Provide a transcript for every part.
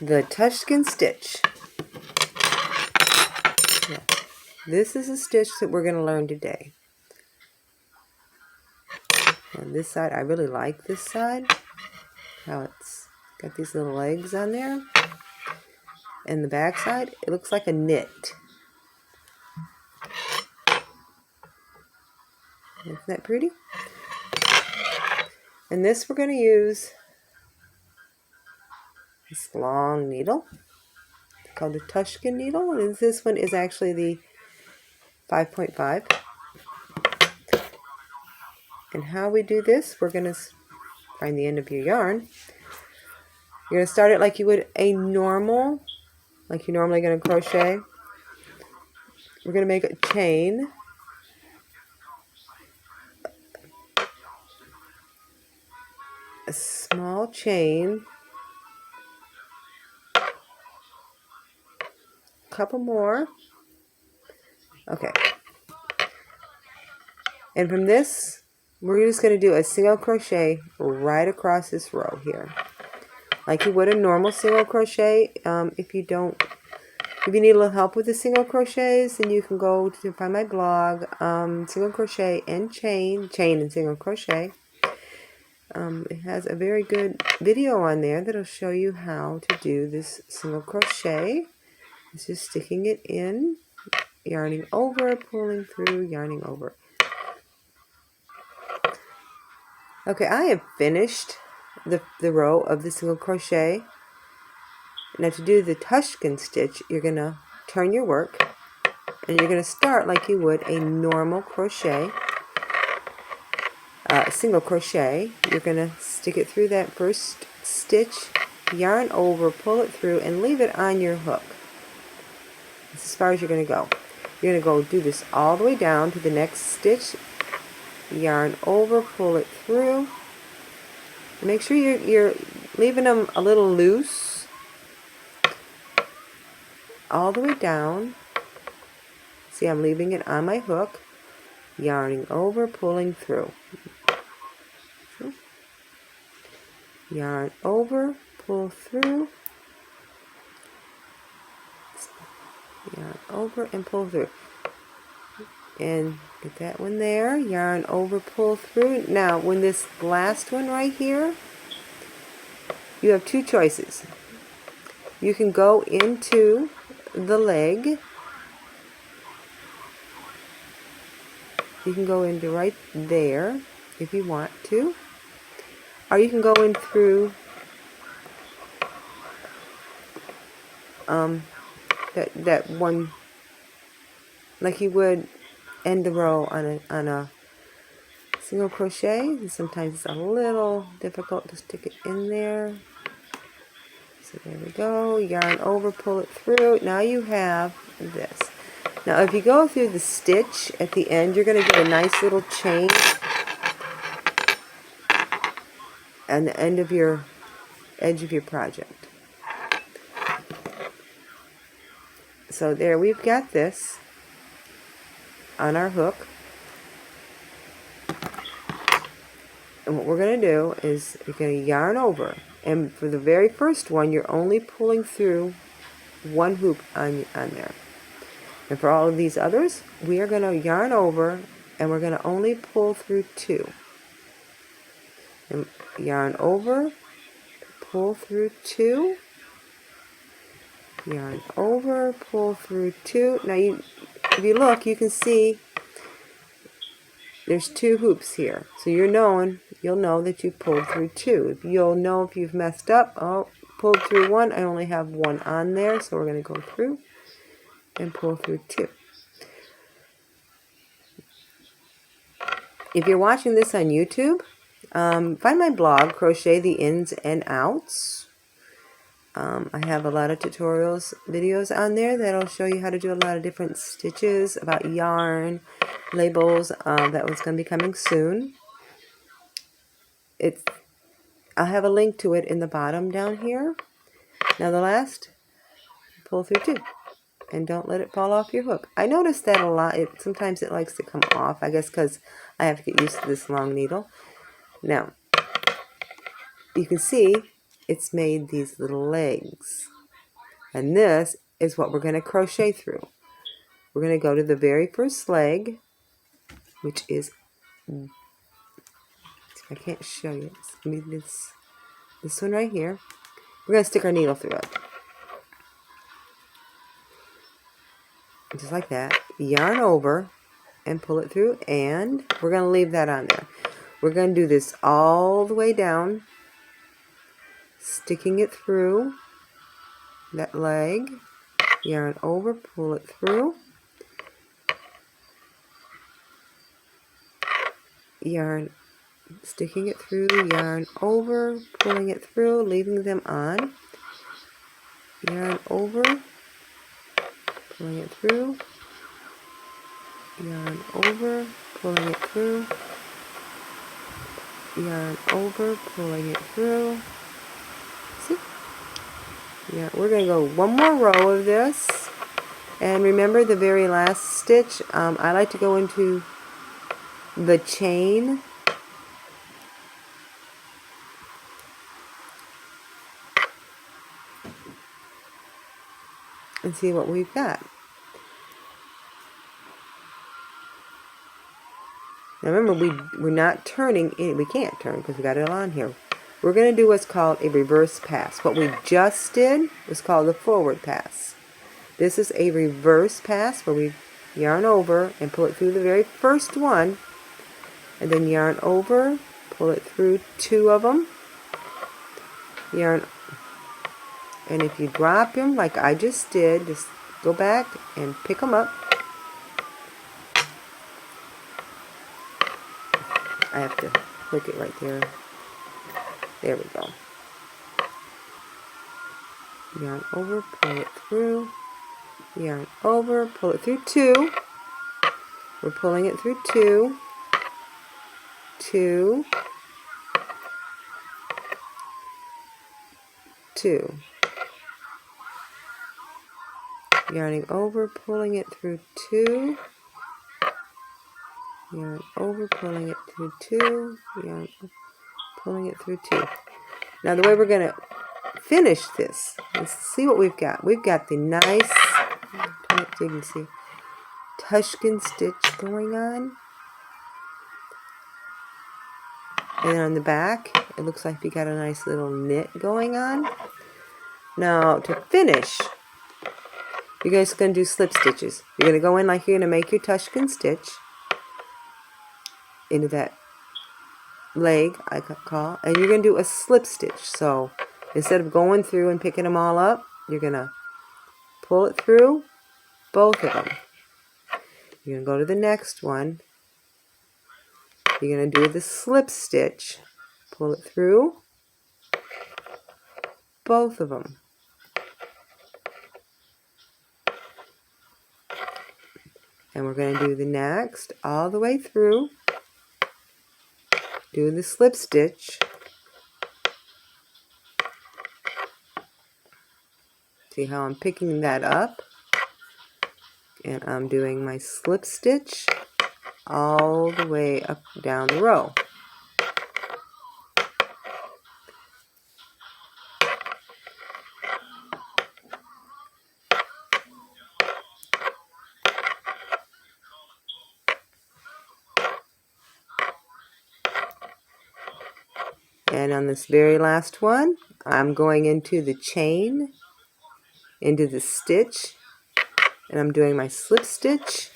the Tunisian stitch. Yeah. This is a stitch that we're going to learn today. And this side, I really like this side. How it's got these little legs on there. And the back side, it looks like a knit. Isn't that pretty? And this we're going to use this long needle called the Tunisian needle. And this one is actually the 5.5. And how we do this, we're going to find the end of your yarn. You're going to start it like you would a normal, like you're normally going to crochet. We're going to make a chain. A small chain. A couple more. Okay. And from this, we're just going to do a single crochet right across this row here. Like you would a normal single crochet. If you need a little help with the single crochets, then you can go to find my blog, single crochet and chain and single crochet. It has a very good video on there that'll show you how to do this single crochet. It's just sticking it in, yarning over, pulling through, yarning over. Okay, I have finished the row of the single crochet. Now to do the Tunisian stitch, you're going to turn your work and you're going to start like you would a normal crochet, single crochet. You're going to stick it through that first stitch, yarn over, pull it through, and leave it on your hook. That's as far as you're going to go. You're going to go do this all the way down to the next stitch, yarn over, pull it through. Make sure you're leaving them a little loose all the way down. See, I'm leaving it on my hook, yarning over, pulling through. Yarn over, pull through, yarn over and pull through. And get that one there, yarn over, pull through. Now, when this last one right here, you have two choices. You can go into the leg. You can go into right there if you want to. Or you can go in through that one, like you would end the row on a single crochet. And sometimes it's a little difficult to stick it in there. So there we go. Yarn over, pull it through. Now you have this. Now if you go through the stitch at the end, you're going to get a nice little chain on the end of your edge of your project. So there we've got this on our hook. And what we're going to do is you're going to yarn over. And for the very first one, you're only pulling through one hoop on there. And for all of these others, we are going to yarn over and we're going to only pull through two. And yarn over, pull through two, yarn over, pull through two. Now if you look, you can see there's two hoops here. So you'll know that you pulled through two. You'll know if you've messed up. Oh, pulled through one. I only have one on there, so we're going to go through and pull through two. If you're watching this on YouTube, find my blog, Crochet the Ins and Outs. I have a lot of tutorials, videos on there that'll show you how to do a lot of different stitches, about yarn, labels. That one's going to be coming soon. I'll have a link to it in the bottom down here. Now the last, pull through two. And don't let it fall off your hook. I noticed that a lot. Sometimes it likes to come off. I guess because I have to get used to this long needle. Now, you can see it's made these little legs. And this is what we're going to crochet through. We're going to go to the very first leg, which is, I can't show you, it's going to be this one right here. We're going to stick our needle through it. Just like that. Yarn over and pull it through, and we're going to leave that on there. We're going to do this all the way down, sticking it through that leg. Yarn over, pull it through. Yarn, sticking it through, yarn over, pulling it through, leaving them on. Yarn over, pulling it through. Yarn over, pulling it through. Yarn over, pulling it through. See? Yeah, we're going to go one more row of this. And remember the very last stitch, I like to go into the chain and see what we've got. Now remember, we're not turning, we can't turn because we got it on here. We're going to do what's called a reverse pass. What we just did was called a forward pass. This is a reverse pass where we yarn over and pull it through the very first one, and then yarn over, pull it through two of them, yarn, and if you drop them like I just did, just go back and pick them up. I have to hook it right there. There we go. Yarn over, pull it through. Yarn over, pull it through two. We're pulling it through two. Two. Two. Yarning over, pulling it through two. Yarn over, pulling it through two. Yarn over, pulling it through two. Now the way we're going to finish this, let's see what we've got. We've got the nice, turn it so you can see, Tunisian stitch going on. And on the back, it looks like we got a nice little knit going on. Now to finish, you're just going to do slip stitches. You're going to go in like you're going to make your Tunisian stitch into that leg, I call, and you're going to do a slip stitch. So instead of going through and picking them all up, you're going to pull it through both of them. You're going to go to the next one. You're going to do the slip stitch, pull it through both of them. And we're going to do the next all the way through. Do the slip stitch. See how I'm picking that up? And I'm doing my slip stitch all the way up down the row. And on this very last one, I'm going into the chain, into the stitch, and I'm doing my slip stitch,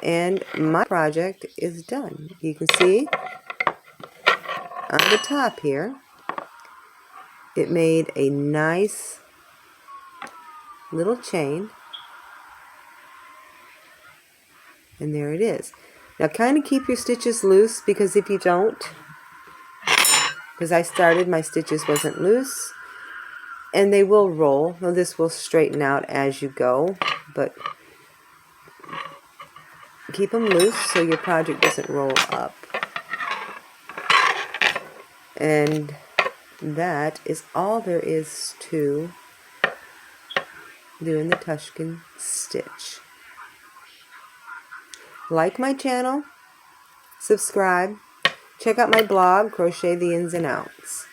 and my project is done. You can see on the top here, it made a nice little chain, and there it is. Now kind of keep your stitches loose, because if you don't, because I started, my stitches wasn't loose, and they will roll. Now this will straighten out as you go, but keep them loose so your project doesn't roll up. And that is all there is to doing the Tunisian stitch. Like my channel, subscribe, check out my blog, Crochet the Ins and Outs.